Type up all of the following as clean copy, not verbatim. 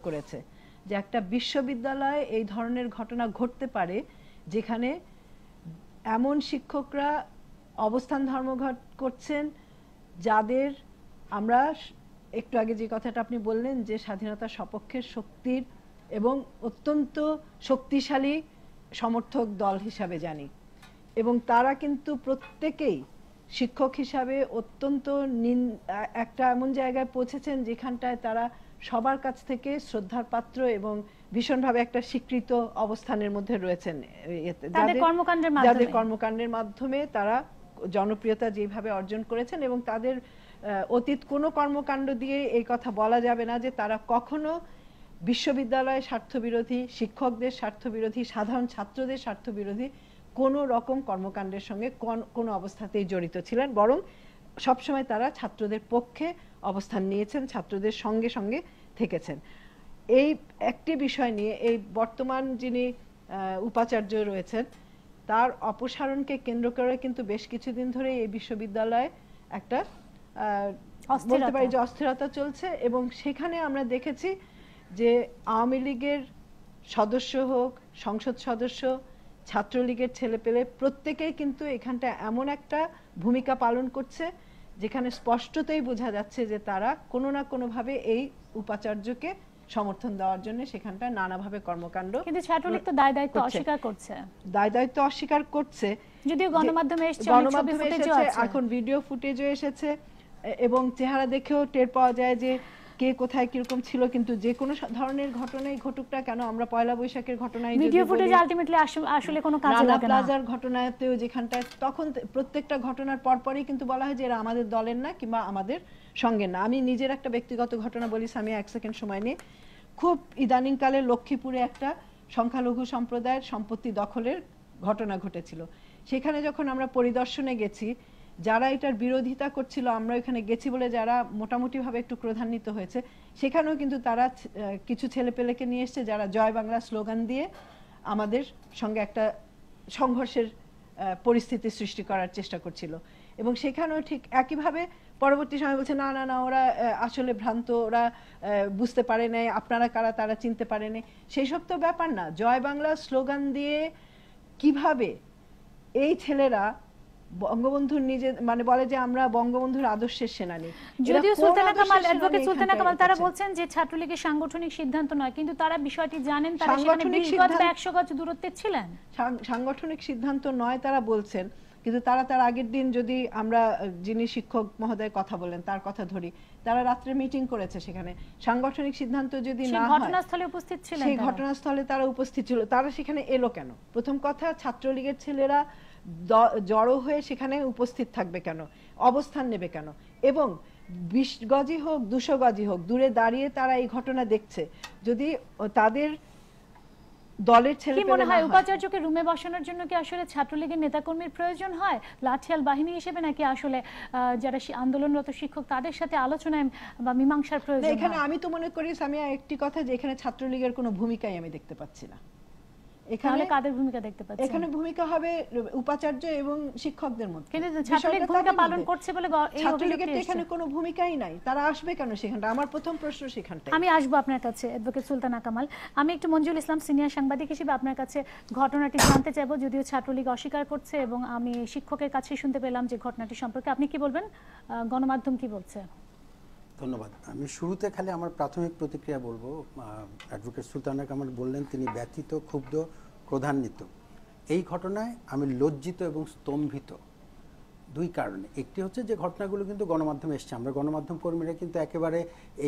করেছে যে একটা বিশ্ববিদ্যালয়ে এই ধরনের ঘটনা ঘটতে পারে যেখানে এমন শিক্ষকরা অবস্থান ধর্মঘট করছেন যাদের আমরা একটু আগে যে কথাটা আপনি বললেন যে স্বাধীনতা সপক্ষের শক্তির এবং অত্যন্ত শক্তিশালী সমর্থক দল হিসাবে জানি, এবং তারা কিন্তু প্রত্যেকেই শিক্ষক হিসাবে অত্যন্ত একটা এমন জায়গায় পৌঁছেছেন যেখানটায় তারা সবার কাছ থেকে শ্রদ্ধার পাত্র এবং ভীষণভাবে একটা স্বীকৃত অবস্থানের মধ্যে রয়েছেন। যাদের কর্মকাণ্ডের মাধ্যমে তারা জনপ্রিয়তা যেভাবে অর্জন করেছেন, এবং তাদের অতীত কোনো কর্মকাণ্ড দিয়ে এই কথা বলা যাবে না যে তারা কখনো বিশ্ববিদ্যালয়ের স্বার্থবিরোধী, শিক্ষকদের স্বার্থবিরোধী, সাধারণ ছাত্রদের স্বার্থবিরোধী কোনো রকম কর্মকাণ্ডের সঙ্গে কোনো অবস্থাতেই জড়িত ছিলেন, বরং সবসময় তারা ছাত্রদের পক্ষে অবস্থান নিয়েছেন, ছাত্রদের সঙ্গে সঙ্গে থেকেছেন। এই একটি বিষয় নিয়ে এই বর্তমান যিনি উপাচার্য রয়েছেন তার অপসারণকে কেন্দ্র করে কিন্তু বেশ কিছুদিন ধরে এই বিশ্ববিদ্যালয়ে একটা বলতে পারি যে অস্থিরতা চলছে, এবং সেখানে আমরা দেখেছি যে আওয়ামী লীগের সদস্য হোক, সংসদ সদস্য, ছাত্রলীগের ছেলেপেলে প্রত্যেকেই কিন্তু এখানটা এমন একটা ভূমিকা পালন করছে যেখানে স্পষ্টতই বোঝা যাচ্ছে যে তারা কোনো না কোনোভাবে এই উপাচার্যকে সমর্থন দেওয়ার জন্য সেখানটা নানাভাবে কর্মকাণ্ড, কিন্তু ছাত্রলীগ তো দায় দায়িত্ব অস্বীকার করছে, যদিও গণমাধ্যমে এসেছে, এখন ভিডিও ফুটেজও এসেছে এবং চেহারা দেখেও টের পাওয়া যায় যে কে কোথায় কিরকম ছিল। কিন্তু যে কোনো ধরনের ঘটনাই ঘটুক না কেন, আমরা পয়লা বৈশাখের ঘটনায় ভিডিও ফুটেজ আলটিমেটলি আসলে কোনো কাজে লাগে না, প্লাজার ঘটনাতেও যেখানটায় তখন প্রত্যেকটা ঘটনার পরপরই কিন্তু বলা হয় যে এরা আমাদের দলের না কিংবা আমাদের সঙ্গে না। আমি নিজের একটা ব্যক্তিগত ঘটনা বলি, আমি 1 সেকেন্ড সময় নিয়ে, খুব ইদানিংকালে লক্ষ্মীপুরে একটা সংখ্যালঘু সম্প্রদায়ের সম্পত্তি দখলের ঘটনা ঘটেছিল। সেখানে যখন আমরা পরিদর্শনে গেছি, যারা এটার বিরোধিতা করছিল, আমরা এখানে গেছি বলে যারা মোটামুটিভাবে একটু ক্রোধান্বিত হয়েছে, সেখানেও কিন্তু তারা কিছু ছেলেপেলেকে নিয়ে এসছে যারা জয় বাংলা স্লোগান দিয়ে আমাদের সঙ্গে একটা সংঘর্ষের পরিস্থিতি সৃষ্টি করার চেষ্টা করছিল। এবং সেখানেও ঠিক একইভাবে পরবর্তী সময় বলছে না না না ওরা আসলে ভ্রান্ত, ওরা বুঝতে পারে নাই, আপনারা কারা তারা চিনতে পারে নাই। সেই সব তো ব্যাপার না। জয় বাংলা স্লোগান দিয়ে কিভাবে এই ছেলেরা বঙ্গবন্ধুর নিজে মানে বলে যে আমরা বঙ্গবন্ধুর আদর্শের সেনানী, যদিও সুলতানা কামাল, অ্যাডভোকেট সুলতানা কামাল তারা বলছেন যে ছাত্রলীগের সাংগঠনিক সিদ্ধান্ত নয়, কিন্তু তারা বিষয়টি জানেন, তারা সেখানে 20 গজ বা 100 গজ দূরত্বে ছিলেন। সাংগঠনিক সিদ্ধান্ত নয় তারা বলছেন, কিন্তু তারা তার আগের দিন, যদি আমরা যিনি শিক্ষক মহোদয় কথা বলেন তার কথা ধরি, তারা রাত্রে মিটিং করেছে সেখানে। সাংগঠনিক সিদ্ধান্ত যদি না হয়, ঘটনাস্থলে উপস্থিত ছিলেন, সেই ঘটনাস্থলে তারা উপস্থিত ছিল, তারা সেখানে এলো কেন? প্রথম কথা, ছাত্রলীগের ছেলেরা জড়ো হয়ে সেখানে উপস্থিত থাকবে কেন, অবস্থান নেবে কেন? এবং 20 গজই হোক 200 গজই হোক দূরে দাঁড়িয়ে তারা এই ঘটনা দেখছে। যদি তাদের দলের ছেলে, কি মনে হয় উপাচার্যকে রুমে বসানোর জন্য কি আসলে ছাত্রলীগের নেতাকর্মীর প্রয়োজন হয় লাঠিয়াল বাহিনী হিসেবে, নাকি আসলে যারা আন্দোলনরত শিক্ষক তাদের সাথে আলোচনায় বা মীমাংসার প্রয়োজন? এখানে আমি তো মনে করি আমি একটি কথা, যে এখানে ছাত্রলীগের কোনো ভূমিকাই আমি দেখতে পাচ্ছি না। এখানে কাদের ভূমিকা দেখতে পাচ্ছেন? এখানে ভূমিকা হবে উপাচার্য এবং শিক্ষকদের মধ্যে। কিন্তু ছাত্রলীগ ভূমিকা পালন করছে বলে এই ছাত্রলীগের এখানে কোনো ভূমিকাই নাই, তারা আসবে কেন সেখানটা? আমার প্রথম প্রশ্ন সেখানটা। আমি আসবো আপনার কাছে অ্যাডভোকেট সুলতানা কামাল। আমি একটু মঞ্জুল ইসলাম সিনিয়র সাংবাদিক হিসেবে আপনার কাছে ঘটনাটি জানতে চাইবো, যদিও ছাত্রলীগ অস্বীকার করছে এবং আমি শিক্ষকের কাছে শুনতে পেলাম যে ঘটনাটি সম্পর্কে আপনি কি বলবেন, গণমাধ্যম কি বলছে? ধন্যবাদ। আমি শুরুতে খালি আমার প্রাথমিক প্রতিক্রিয়া বলবো। অ্যাডভোকেট সুলতানা কামাল বললেন তিনি ব্যথিত, ক্ষুব্ধ, ক্রোধান্বিত। এই ঘটনায় আমি লজ্জিত এবং স্তম্ভিত দুই কারণে। একটি হচ্ছে যে ঘটনাগুলো কিন্তু গণমাধ্যমে এসছে, আমরা গণমাধ্যম কর্মীরা কিন্তু একেবারে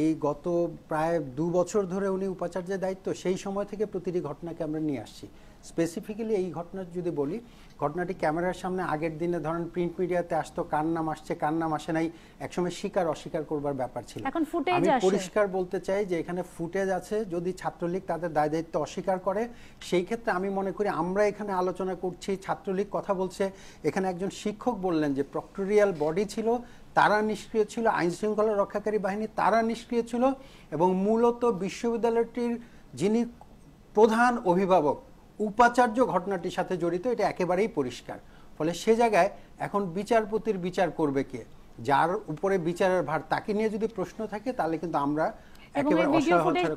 এই গত প্রায় 2 বছর ধরে উনি উপাচার্যের দায়িত্ব, সেই সময় থেকে প্রতিটি ঘটনাকে আমরা নিয়ে আসছি। স্পেসিফিক্যালি এই ঘটনা যদি বলি, ঘটনাটি ক্যামেরার সামনে আগের দিনে ধরেন প্রিন্ট মিডিয়াতে আসতো, কার নাম আসছে কার নাম আসে নাই, একসময় স্বীকার অস্বীকার করবার ব্যাপার ছিল। আমি পরিষ্কার বলতে চাই যে এখানে ফুটেজ আছে, যদি ছাত্রলীগ তাদের দায় দায়িত্ব অস্বীকার করে সেই ক্ষেত্রে আমি মনে করি আমরা এখানে আলোচনা করছি, ছাত্রলীগ কথা বলছে, এখানে একজন শিক্ষক বললেন যে প্রক্টোরিয়াল বডি ছিল, তারা নিষ্ক্রিয় ছিল, আইন শৃঙ্খলা রক্ষাকারী বাহিনী তারা নিষ্ক্রিয় ছিল, এবং মূলত বিশ্ববিদ্যালয়টির যিনি প্রধান অভিভাবক উপাচার্য ঘটনাটির সাথে জড়িত, এটা একেবারেই পরিষ্কার। ফলে সে জায়গায় এখন বিচারপতির বিচার করবে কে, যার উপরে বিচারের ভার তাকে নিয়ে যদি প্রশ্ন থাকে তাহলে কিন্তু আমরা এবং এই ভিডিও ফুটেজ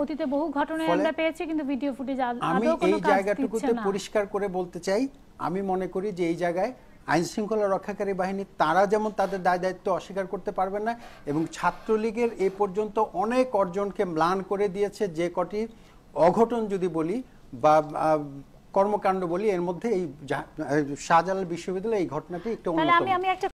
অতীতে বহু ঘটনায় আমরা পেয়েছি, কিন্তু ভিডিও ফুটেজ আমি আদৌ কোনো এই কাজ জায়গাটুকুতে দিচ্ছে না। পরিষ্কার করে বলতে চাই, আমি মনে করি যে এই জায়গায় আইন শৃঙ্খলা রক্ষাকারী বাহিনী তারা যেমন তাদের দায় দায়িত্ব অস্বীকার করতে পারবেন না, এবং ছাত্রলীগের এ পর্যন্ত অনেক অর্জনকে ম্লান করে দিয়েছে। যে কটি অঘটন যদি বলি বা কর্মকাণ্ড বলি, এর মধ্যে এই শাহজালাল বিশ্ববিদ্যালয়ে এই ঘটনাটি একটু তাহলে অন্যতম। আমি একটা